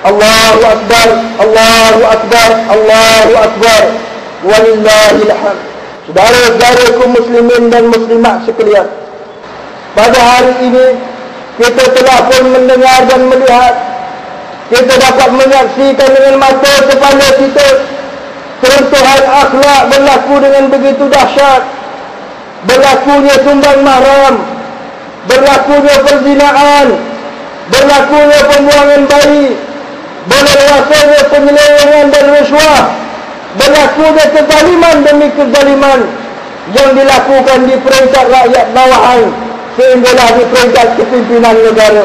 Allahu Akbar, Allahu Akbar, Allahu Akbar, walillahil hamd. Saudara-saudaraku muslimin dan muslimat sekalian, pada hari ini kita telah pun mendengar dan melihat, kita dapat menyaksikan dengan mata kepala kita keruntuhan akhlak berlaku dengan begitu dahsyat, berlakunya sumbang mahram, berlakunya perzinaan, berlakunya pembuangan bayi, berlakunya penyelewengan dan rasuah, berlakunya kezaliman demi kezaliman yang dilakukan di peringkat rakyat bawahan sehinggalah di peringkat kepimpinan negara.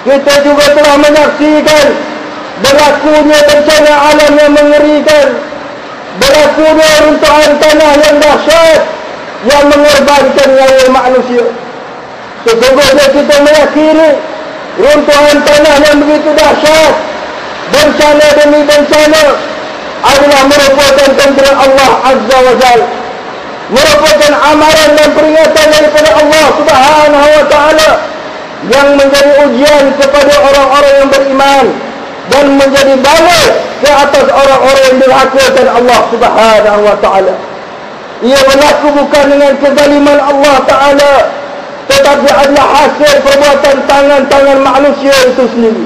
Kita juga telah menyaksikan berlakunya bencana alam yang mengerikan, berlakunya runtuhan tanah yang dahsyat yang mengorbankan nyawa manusia. Sesungguhnya kita meyakini runtuhan tanah yang begitu dahsyat, bencana demi bencana, adalah merupakan tentera Allah Azza wa Jalla, merupakan amaran dan peringatan daripada Allah Subhanahu wa Ta'ala yang menjadi ujian kepada orang-orang yang beriman dan menjadi balas ke atas orang-orang yang dirhakakan Allah Subhanahu wa Ta'ala. Ia berlaku bukan dengan kezaliman Allah Ta'ala, tetapi adalah hasil perbuatan tangan-tangan manusia itu sendiri.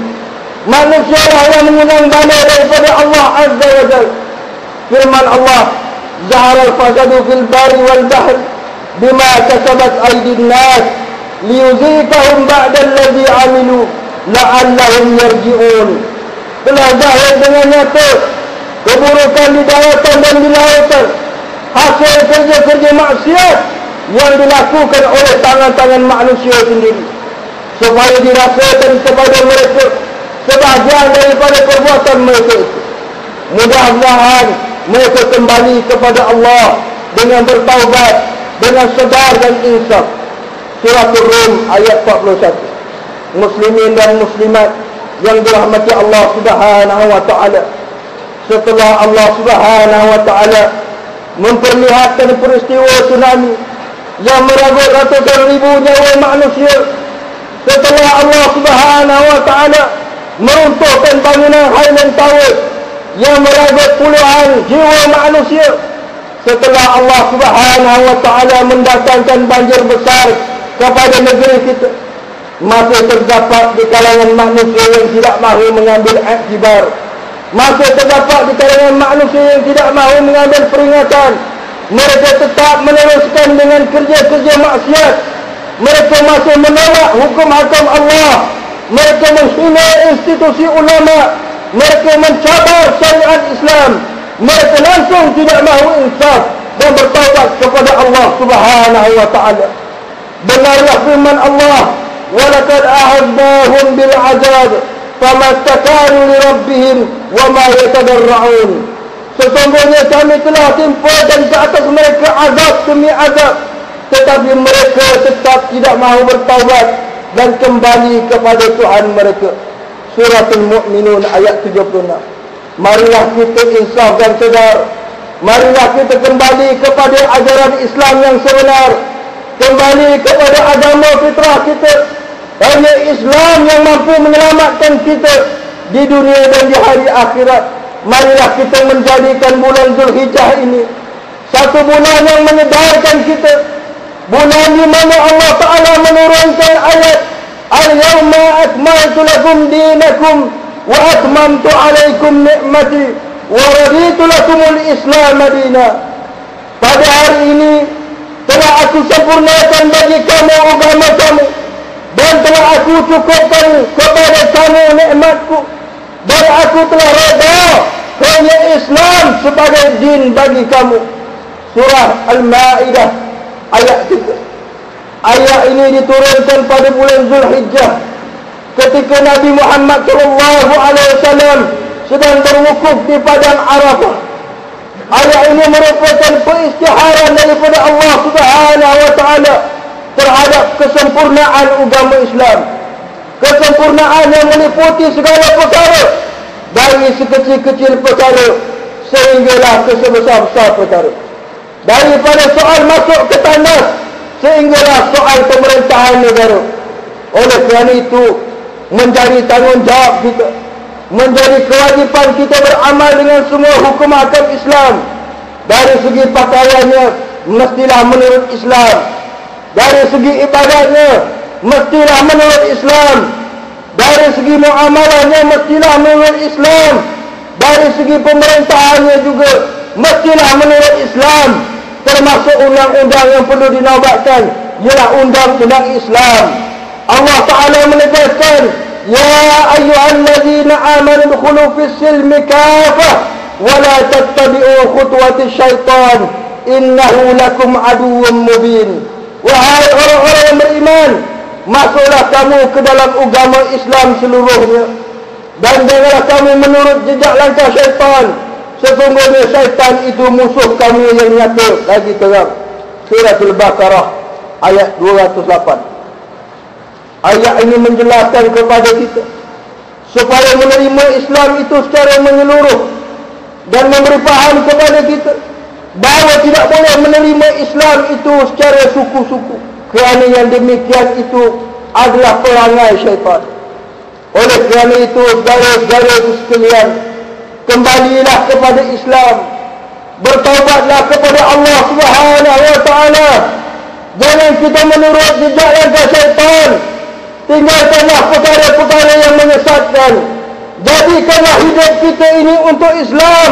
Manusia lah yang mengundang bala daripada Allah Azza wa Jalla. Firman Allah, Zahara al-fasadu fil bari wal bahr bima kasabat aydin nas liyuzikahum ba'da alladhi amilu la'allahum yarji'un. Telah zahir dengan nyata keburukan di daratan dan di lautan, hasil kerja-kerja maksiat yang dilakukan oleh tangan-tangan manusia sendiri, supaya dirasakan kepada mereka sebahagian daripada perbuatan mereka itu. Mudah-mudahan mereka kembali kepada Allah dengan bertaubat, dengan sedar dan insaf. Surah Rum ayat 41. Muslimin dan muslimat yang dirahmati Allah Subhanahu wa Ta'ala, setelah Allah Subhanahu wa Ta'ala memperlihatkan peristiwa tsunami yang merenggut ratusan ribu nyawa manusia, setelah Allah Subhanahu wa Ta'ala meruntuhkan bangunan Highland Tower yang merenggut puluhan jiwa manusia, setelah Allah Subhanahu wa Ta'ala mendatangkan banjir besar kepada negeri kita, masih terdapat di kalangan manusia yang tidak mahu mengambil iktibar, masih terdapat di kalangan manusia yang tidak mahu mengambil peringatan. Mereka tetap meneruskan dengan kerja-kerja maksiat. Mereka masih menolak hukum-hukum Allah. Mereka menghina institusi ulama. Mereka mencabar syariat Islam. Mereka langsung tidak mahu insaf dan bertaubat kepada Allah Subhanahu wa Ta'ala. Benarlah firman Allah, وَلَقَدْ أَعَذْنَاهُمْ بِالْعَذَابِ فَمَا اسْتَكَانُوا لِرَبِّهِمْ وَمَا يَتَضَرَّعُونَ. Sesungguhnya kami telah timpakan ke atas mereka azab demi azab, tetapi mereka tetap tidak mahu bertaubat dan kembali kepada Tuhan mereka. Suratul Mu'minun ayat 76. Marilah kita insaf dan sedar. Marilah kita kembali kepada ajaran Islam yang sebenar, kembali kepada agama fitrah kita. Hanya Islam yang mampu menyelamatkan kita di dunia dan di hari akhirat. Marilah kita menjadikan bulan Zulhijjah ini satu bulan yang menyedarkan kita, bulan di mana Allah Ta'ala menurunkan ayat Al-yawma akmaltu lakum dinakum wa atmamtu alaikum ni'mati wa raditu lakumul Islam madina. Pada hari ini telah aku sempurnakan bagi kamu agama kamu, dan telah aku cukupkan kepada kamu nikmatku, dan aku telah redha hanya Islam sebagai din bagi kamu. Surah Al-Ma'idah ayat 3. Ayat ini diturunkan pada bulan Zulhijjah ketika Nabi Muhammad SAW sedang berwukuf di padang Arafah. Ayat ini merupakan peristiharan daripada Allah Subhanahu wa Ta'ala terhadap kesempurnaan agama Islam. Kesempurnaan yang meliputi segala perkara, dari sekecil-kecil perkara sehinggalah ke sebesar-besar perkara. Daripada soal masuk ke tandas sehinggalah soal pemerintahan negara. Oleh kerana itu menjadi tanggungjawab kita menjadi kewajipan kita beramal dengan semua hukum hakam Islam. Dari segi pakaiannya mestilah menurut Islam, dari segi ibadatnya mestilah menurut Islam, dari segi muamalahnya mestilah menurut Islam, dari segi pemerintahannya juga mestilah menurut Islam. Termasuk undang-undang yang perlu dinobatkan ialah undang-undang Islam. Allah Ta'ala menegaskan, ya ayyuhallazina amanu dukhulu fis silmi kafah wa la tattabi'u khutuwatis syaitan innahu lakum aduwwun mubin. Wahai orang-orang yang beriman, masuklah kamu ke dalam agama Islam seluruhnya, dan janganlah kamu menurut jejak langkah syaitan. Sesungguhnya syaitan itu musuh kamu yang nyata. Lagi terang, Suratul Baqarah ayat 208. Ayat ini menjelaskan kepada kita supaya menerima Islam itu secara menyeluruh, dan memberi faham kepada kita bahawa tidak boleh menerima Islam itu secara suku-suku, kerana yang demikian itu adalah perangai syaitan. Oleh kerana itu, saudara-saudara sekalian, kembalilah kepada Islam, bertaubatlah kepada Allah Subhanahu wa Ta'ala. Jangan kita menurut jejak langkah syaitan. Tinggalkanlah perkara-perkara yang menyesatkan. Jadikanlah hidup kita ini untuk Islam,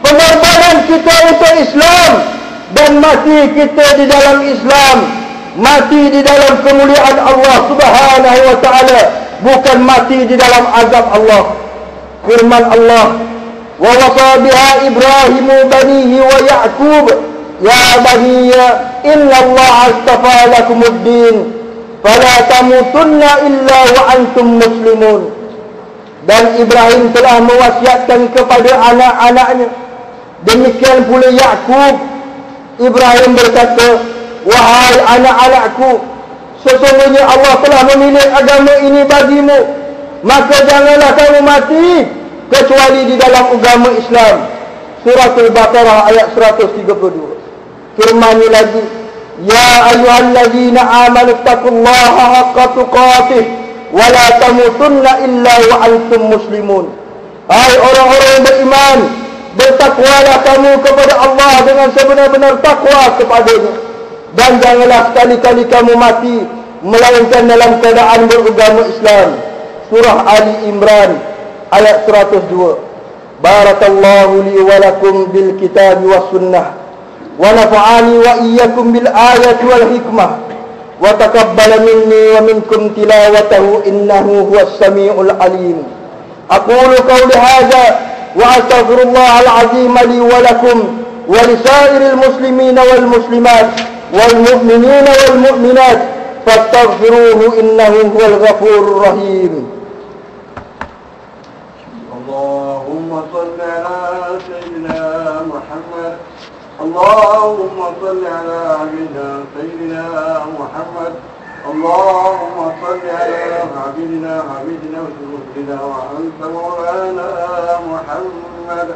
pengorbanan kita untuk Islam, dan mati kita di dalam Islam, mati di dalam kemuliaan Allah Subhanahu wa Ta'ala, bukan mati di dalam azab Allah. Firman Allah, wa wasa biha Ibrahimu banihi wa Ya'qub ya baniya inna Allah astafa lakumuddin fala tamutunna illa wa antum muslimun. Dan Ibrahim telah mewasiatkan kepada anak-anaknya, demikian pula Ya'qub. Ibrahim berkata, wahai anak-anakku, sesungguhnya Allah telah memilih agama ini bagimu, maka janganlah kamu mati kecuali di dalam agama Islam. Suratul Baqarah ayat 132. Firman-Nya lagi, ya ayyuhallazina amanu taqullaha haqqa tuqatih wa la tamutunna illa wa antum muslimun. Hai orang-orang yang beriman, bertakwalah kamu kepada Allah dengan sebenar-benar takwa kepadanya, dan janganlah sekali-kali kamu mati melainkan dalam keadaan beragama Islam. Surah Ali Imran ayat 102. Barakallahu li wa lakum bil kitab was sunnah wa nafa'ani wa iyyakum bil ayati wal hikmah wa taqabbala minni wa minkum tilawatahu innahu huwas samiul alim. Aqulu qawli hadha wa astaghfirullah al-azim li wa lakum wa li sa'iril muslimina wal muslimat wal mu'minina wal mu'minat fastaghfiruhu innahu huwal ghafurur rahim. اللهم صل على سيدنا محمد. اللهم صل على سيدنا محمد. اللهم صل على حبيبنا وسيدنا وأنت مولانا محمد.